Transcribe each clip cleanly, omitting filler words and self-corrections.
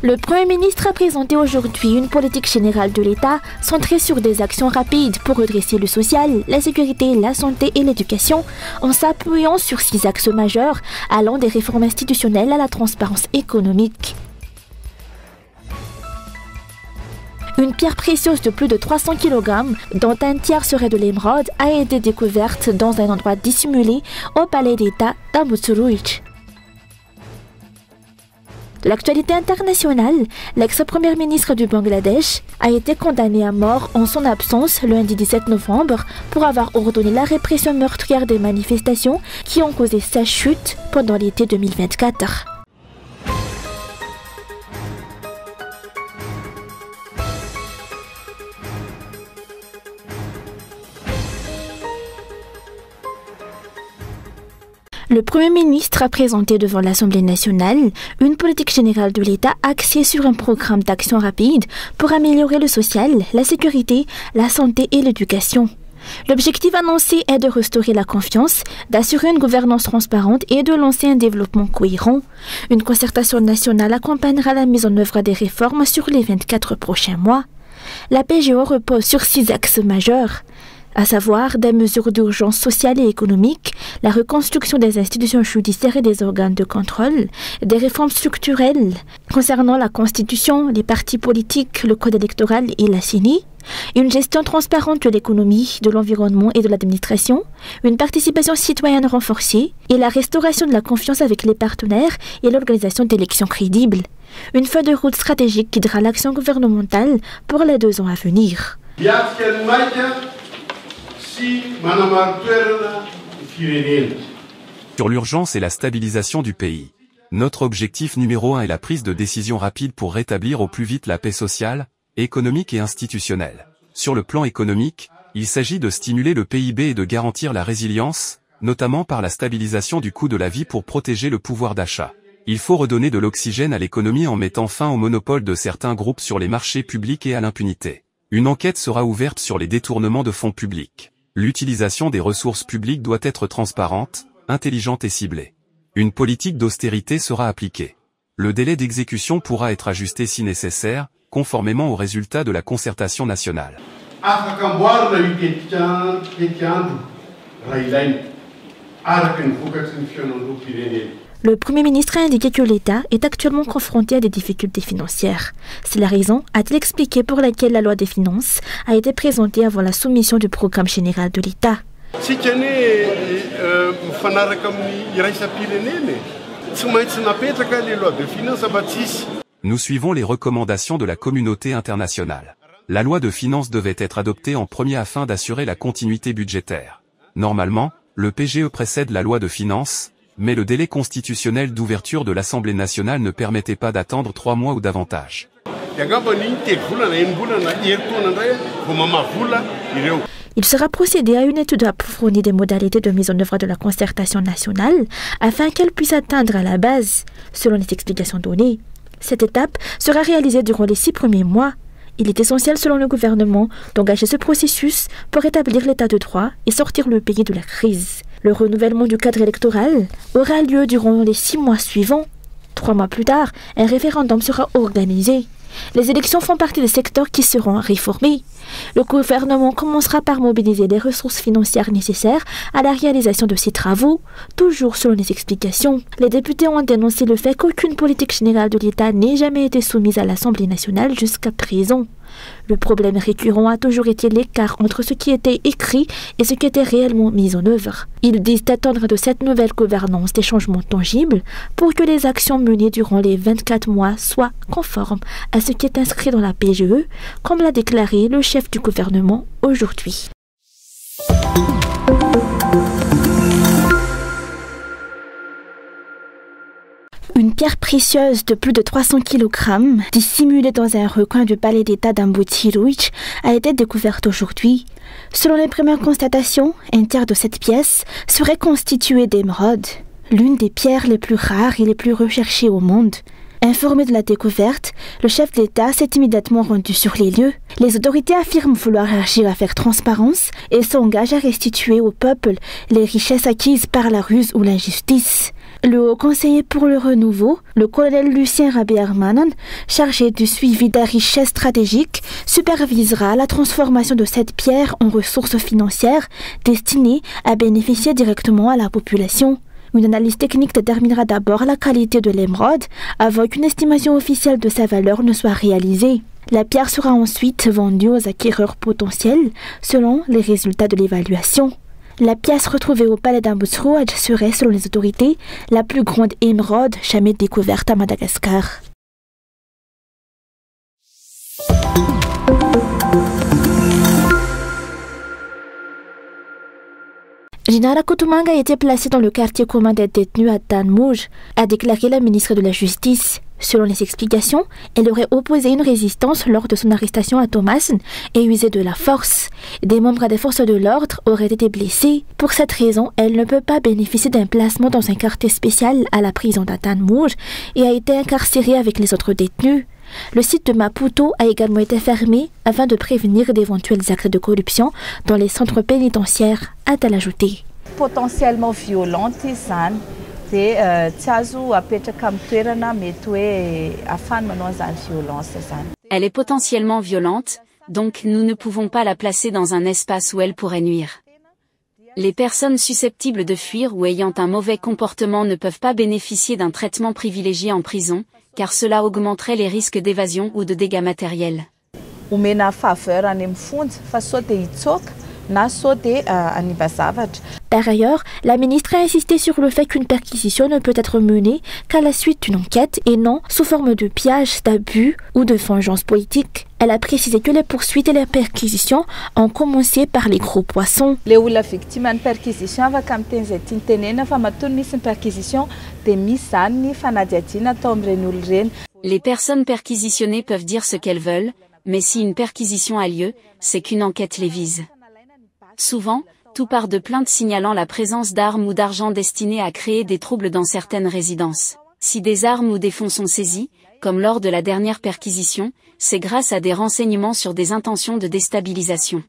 Le Premier ministre a présenté aujourd'hui une politique générale de l'État centrée sur des actions rapides pour redresser le social, la sécurité, la santé et l'éducation, en s'appuyant sur 6 axes majeurs allant des réformes institutionnelles à la transparence économique. Une pierre précieuse de plus de 300 kg, dont un tiers serait de l'émeraude, a été découverte dans un endroit dissimulé au palais d'État d'Amutsuruich. De l'actualité internationale, l'ex-premier ministre du Bangladesh a été condamné à mort en son absence lundi 17 novembre pour avoir ordonné la répression meurtrière des manifestations qui ont causé sa chute pendant l'été 2024. Le Premier ministre a présenté devant l'Assemblée nationale une politique générale de l'État axée sur un programme d'action rapide pour améliorer le social, la sécurité, la santé et l'éducation. L'objectif annoncé est de restaurer la confiance, d'assurer une gouvernance transparente et de lancer un développement cohérent. Une concertation nationale accompagnera la mise en œuvre des réformes sur les 24 prochains mois. La PGO repose sur 6 axes majeurs, à savoir des mesures d'urgence sociale et économique, la reconstruction des institutions judiciaires et des organes de contrôle, des réformes structurelles concernant la Constitution, les partis politiques, le code électoral et la CENI, une gestion transparente de l'économie, de l'environnement et de l'administration, une participation citoyenne renforcée et la restauration de la confiance avec les partenaires et l'organisation d'élections crédibles. Une feuille de route stratégique guidera l'action gouvernementale pour les 2 ans à venir. Sur l'urgence et la stabilisation du pays. Notre objectif numéro 1 est la prise de décisions rapides pour rétablir au plus vite la paix sociale, économique et institutionnelle. Sur le plan économique, il s'agit de stimuler le PIB et de garantir la résilience, notamment par la stabilisation du coût de la vie pour protéger le pouvoir d'achat. Il faut redonner de l'oxygène à l'économie en mettant fin au monopole de certains groupes sur les marchés publics et à l'impunité. Une enquête sera ouverte sur les détournements de fonds publics. L'utilisation des ressources publiques doit être transparente, intelligente et ciblée. Une politique d'austérité sera appliquée. Le délai d'exécution pourra être ajusté si nécessaire, conformément aux résultats de la concertation nationale. Le Premier ministre a indiqué que l'État est actuellement confronté à des difficultés financières. C'est la raison, a-t-il expliqué, pour laquelle la loi des finances a été présentée avant la soumission du programme général de l'État. Nous suivons les recommandations de la communauté internationale. La loi de finances devait être adoptée en premier afin d'assurer la continuité budgétaire. Normalement, le PGE précède la loi de finances, mais le délai constitutionnel d'ouverture de l'Assemblée nationale ne permettait pas d'attendre 3 mois ou davantage. Il sera procédé à une étude approfondie des modalités de mise en œuvre de la concertation nationale afin qu'elle puisse atteindre à la base, selon les explications données. Cette étape sera réalisée durant les 6 premiers mois. Il est essentiel, selon le gouvernement, d'engager ce processus pour rétablir l'état de droit et sortir le pays de la crise. Le renouvellement du cadre électoral aura lieu durant les 6 mois suivants. 3 mois plus tard, un référendum sera organisé. Les élections font partie des secteurs qui seront réformés. Le gouvernement commencera par mobiliser les ressources financières nécessaires à la réalisation de ces travaux, toujours selon les explications. Les députés ont dénoncé le fait qu'aucune politique générale de l'État n'ait jamais été soumise à l'Assemblée nationale jusqu'à présent. Le problème récurrent a toujours été l'écart entre ce qui était écrit et ce qui était réellement mis en œuvre. Ils disent attendre de cette nouvelle gouvernance des changements tangibles pour que les actions menées durant les 24 mois soient conformes à ce qui est inscrit dans la PGE, comme l'a déclaré le chef du gouvernement aujourd'hui. Une pierre précieuse de plus de 300 kg, dissimulée dans un recoin du palais d'État d'Amutsuruich, a été découverte aujourd'hui. Selon les premières constatations, un tiers de cette pièce serait constitué d'émeraude, l'une des pierres les plus rares et les plus recherchées au monde. Informé de la découverte, le chef d'État s'est immédiatement rendu sur les lieux. Les autorités affirment vouloir agir à faire transparence et s'engagent à restituer au peuple les richesses acquises par la ruse ou l'injustice. Le haut conseiller pour le renouveau, le colonel Lucien Rabé-Armanan, chargé du suivi des richesses stratégiques, supervisera la transformation de cette pierre en ressources financières destinées à bénéficier directement à la population. Une analyse technique déterminera d'abord la qualité de l'émeraude avant qu'une estimation officielle de sa valeur ne soit réalisée. La pierre sera ensuite vendue aux acquéreurs potentiels selon les résultats de l'évaluation. La pièce retrouvée au palais d'Ambusrouadj serait, selon les autorités, la plus grande émeraude jamais découverte à Madagascar. Jinara Kutumanga a été placée dans le quartier commun des détenus à Tanmouj, a déclaré la ministre de la Justice. Selon les explications, elle aurait opposé une résistance lors de son arrestation à Thomasin et usé de la force. Des membres des forces de l'ordre auraient été blessés. Pour cette raison, elle ne peut pas bénéficier d'un placement dans un quartier spécial à la prison d'Atanmouj et a été incarcérée avec les autres détenus. Le site de Maputo a également été fermé afin de prévenir d'éventuels actes de corruption dans les centres pénitentiaires, a-t-elle ajouté. Potentiellement violente, elle est potentiellement violente, donc nous ne pouvons pas la placer dans un espace où elle pourrait nuire. Les personnes susceptibles de fuir ou ayant un mauvais comportement ne peuvent pas bénéficier d'un traitement privilégié en prison, car cela augmenterait les risques d'évasion ou de dégâts matériels. Par ailleurs, la ministre a insisté sur le fait qu'une perquisition ne peut être menée qu'à la suite d'une enquête et non sous forme de pillage, d'abus ou de vengeance politique. Elle a précisé que les poursuites et les perquisitions ont les par les gros poissons. Les personnes perquisitionnées peuvent dire ce qu'elles veulent, mais si une perquisition a lieu, c'est qu'une enquête les vise. Souvent, tout part de plaintes signalant la présence d'armes ou d'argent destinées à créer des troubles dans certaines résidences. Si des armes ou des fonds sont saisis, comme lors de la dernière perquisition, c'est grâce à des renseignements sur des intentions de déstabilisation.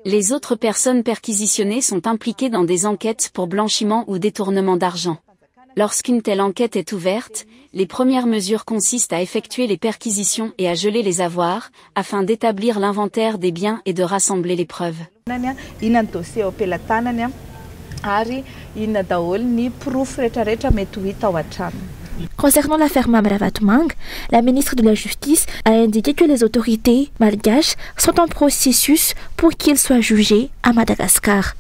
Les autres personnes perquisitionnées sont impliquées dans des enquêtes pour blanchiment ou détournement d'argent. Lorsqu'une telle enquête est ouverte, les premières mesures consistent à effectuer les perquisitions et à geler les avoirs, afin d'établir l'inventaire des biens et de rassembler les preuves. Concernant l'affaire Mamravatmang, la ministre de la Justice a indiqué que les autorités malgaches sont en processus pour qu'il soit jugé à Madagascar.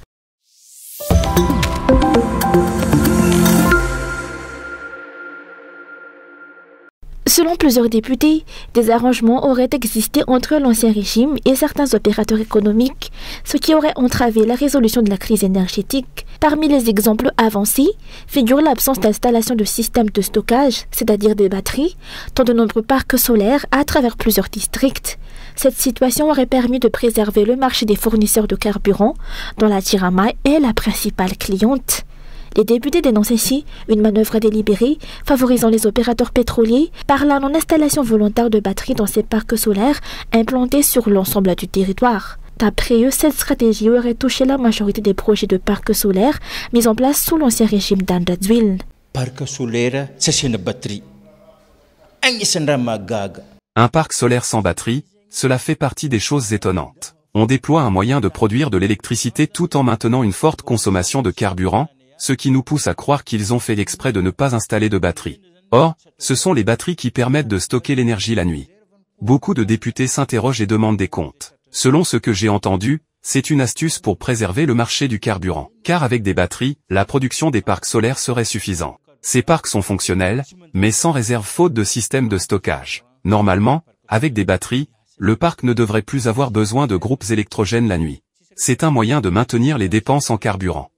Selon plusieurs députés, des arrangements auraient existé entre l'ancien régime et certains opérateurs économiques, ce qui aurait entravé la résolution de la crise énergétique. Parmi les exemples avancés figure l'absence d'installation de systèmes de stockage, c'est-à-dire des batteries, dans de nombreux parcs solaires à travers plusieurs districts. Cette situation aurait permis de préserver le marché des fournisseurs de carburant, dont la Tirama est la principale cliente. Les députés dénoncent ici une manœuvre délibérée favorisant les opérateurs pétroliers par la non-installation volontaire de batteries dans ces parcs solaires implantés sur l'ensemble du territoire. D'après eux, cette stratégie aurait touché la majorité des projets de parcs solaires mis en place sous l'ancien régime d'Andadzwil. Un parc solaire sans batterie, cela fait partie des choses étonnantes. On déploie un moyen de produire de l'électricité tout en maintenant une forte consommation de carburant, ce qui nous pousse à croire qu'ils ont fait exprès de ne pas installer de batterie. Or, ce sont les batteries qui permettent de stocker l'énergie la nuit. Beaucoup de députés s'interrogent et demandent des comptes. Selon ce que j'ai entendu, c'est une astuce pour préserver le marché du carburant. Car avec des batteries, la production des parcs solaires serait suffisante. Ces parcs sont fonctionnels, mais sans réserve faute de système de stockage. Normalement, avec des batteries, le parc ne devrait plus avoir besoin de groupes électrogènes la nuit. C'est un moyen de maintenir les dépenses en carburant.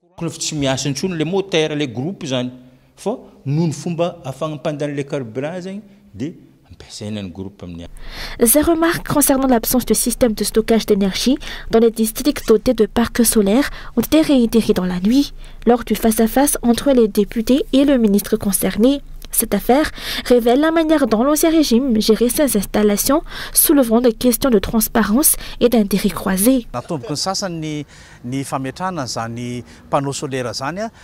Ces remarques concernant l'absence de système de stockage d'énergie dans les districts dotés de parcs solaires ont été réitérées dans la nuit, lors du face-à-face entre les députés et le ministre concerné. Cette affaire révèle la manière dont l'ancien régime gérait ses installations, soulevant des questions de transparence et d'intérêts croisés.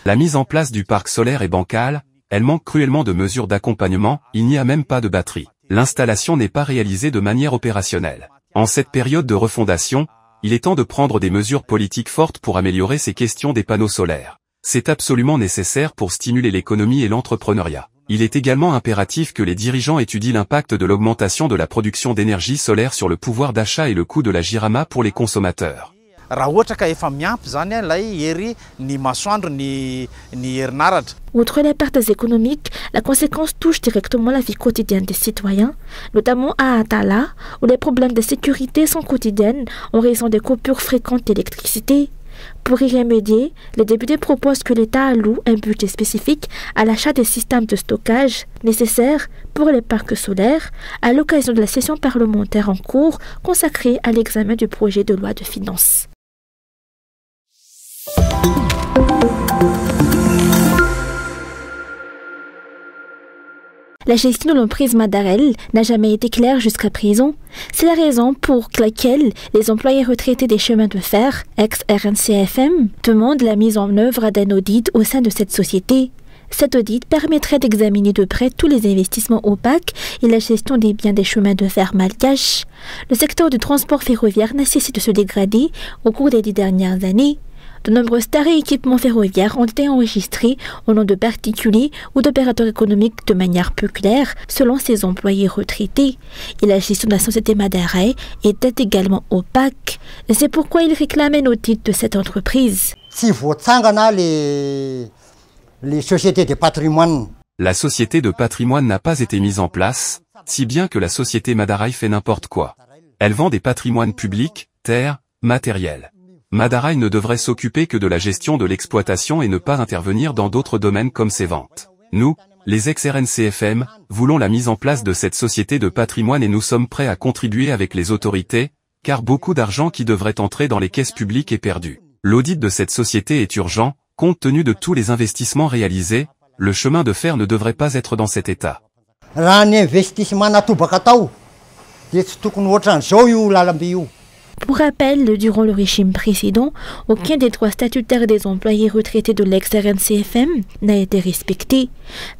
La mise en place du parc solaire est bancale, Elle manque cruellement de mesures d'accompagnement, il n'y a même pas de batterie. L'installation n'est pas réalisée de manière opérationnelle. En cette période de refondation, il est temps de prendre des mesures politiques fortes pour améliorer ces questions des panneaux solaires. C'est absolument nécessaire pour stimuler l'économie et l'entrepreneuriat. Il est également impératif que les dirigeants étudient l'impact de l'augmentation de la production d'énergie solaire sur le pouvoir d'achat et le coût de la Jirama pour les consommateurs. Outre les pertes économiques, la conséquence touche directement la vie quotidienne des citoyens, notamment à Atala, où les problèmes de sécurité sont quotidiens en raison des coupures fréquentes d'électricité. Pour y remédier, les députés proposent que l'État alloue un budget spécifique à l'achat des systèmes de stockage nécessaires pour les parcs solaires à l'occasion de la session parlementaire en cours consacrée à l'examen du projet de loi de finances. La gestion de l'emprise Madarel n'a jamais été claire jusqu'à présent. C'est la raison pour laquelle les employés retraités des chemins de fer, ex-RNCFM, demandent la mise en œuvre d'un audit au sein de cette société. Cet audit permettrait d'examiner de près tous les investissements opaques et la gestion des biens des chemins de fer malgaches. Le secteur du transport ferroviaire n'a cessé de se dégrader au cours des 10 dernières années. De nombreux stars et équipements ferroviaires ont été enregistrés au nom de particuliers ou d'opérateurs économiques de manière peu claire selon ces employés retraités. Et la gestion de la société Madarel était également opaque. C'est pourquoi ils réclament un audit de cette entreprise. Si vous les sociétés de patrimoine. La société de patrimoine n'a pas été mise en place, si bien que la société Madarel fait n'importe quoi. Elle vend des patrimoines publics, terres, matériel. Madarel ne devrait s'occuper que de la gestion de l'exploitation et ne pas intervenir dans d'autres domaines comme ses ventes. Nous, les ex-RNCFM, voulons la mise en place de cette société de patrimoine et nous sommes prêts à contribuer avec les autorités, car beaucoup d'argent qui devrait entrer dans les caisses publiques est perdu. L'audit de cette société est urgent, compte tenu de tous les investissements réalisés, le chemin de fer ne devrait pas être dans cet état. Pour rappel, durant le régime précédent, aucun des droits statutaires des employés retraités de l'ex-RNCFM n'a été respecté.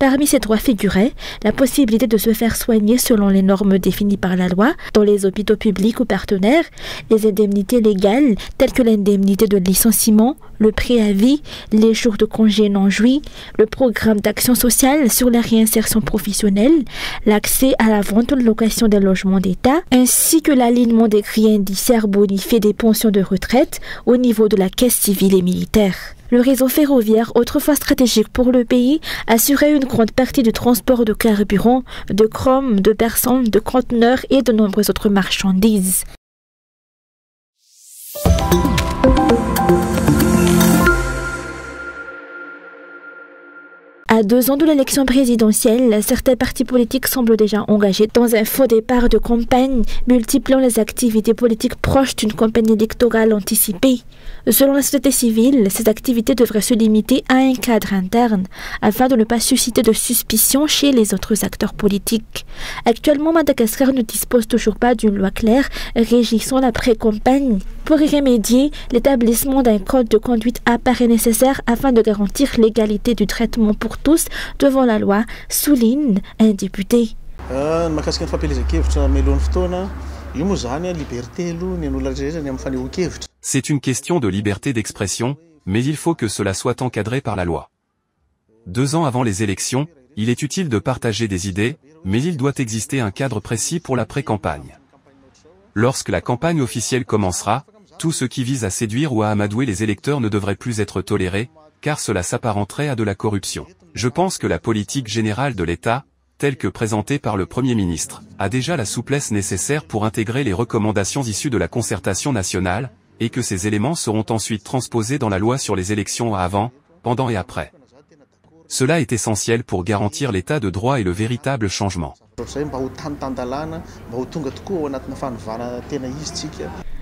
Parmi ces droits figurait la possibilité de se faire soigner selon les normes définies par la loi dans les hôpitaux publics ou partenaires, les indemnités légales telles que l'indemnité de licenciement, le préavis, les jours de congé non jouis, le programme d'action sociale sur la réinsertion professionnelle, l'accès à la vente ou la location des logements d'État, ainsi que l'alignement des grilles indiciaires bonifiées des pensions de retraite au niveau de la caisse civile et militaire. Le réseau ferroviaire, autrefois stratégique pour le pays, assurait une grande partie du transport de carburant, de chrome, de personnes, de conteneurs et de nombreuses autres marchandises. À 2 ans de l'élection présidentielle, certains partis politiques semblent déjà engagés dans un faux départ de campagne, multipliant les activités politiques proches d'une campagne électorale anticipée. Selon la société civile, ces activités devraient se limiter à un cadre interne, afin de ne pas susciter de suspicion chez les autres acteurs politiques. Actuellement, Madagascar ne dispose toujours pas d'une loi claire régissant la pré-campagne. Pour y remédier, l'établissement d'un code de conduite apparaît nécessaire afin de garantir l'égalité du traitement pour tous devant la loi, souligne un député. C'est une question de liberté d'expression, mais il faut que cela soit encadré par la loi. 2 ans avant les élections, il est utile de partager des idées, mais il doit exister un cadre précis pour la pré-campagne. Lorsque la campagne officielle commencera, tout ce qui vise à séduire ou à amadouer les électeurs ne devrait plus être toléré, car cela s'apparenterait à de la corruption. Je pense que la politique générale de l'État, telle que présentée par le Premier ministre, a déjà la souplesse nécessaire pour intégrer les recommandations issues de la concertation nationale, et que ces éléments seront ensuite transposés dans la loi sur les élections avant, pendant et après. Cela est essentiel pour garantir l'état de droit et le véritable changement.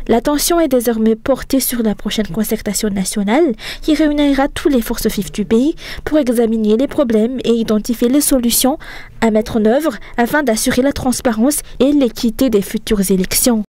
L'attention est désormais portée sur la prochaine concertation nationale qui réunira toutes les forces vives du pays pour examiner les problèmes et identifier les solutions à mettre en œuvre afin d'assurer la transparence et l'équité des futures élections.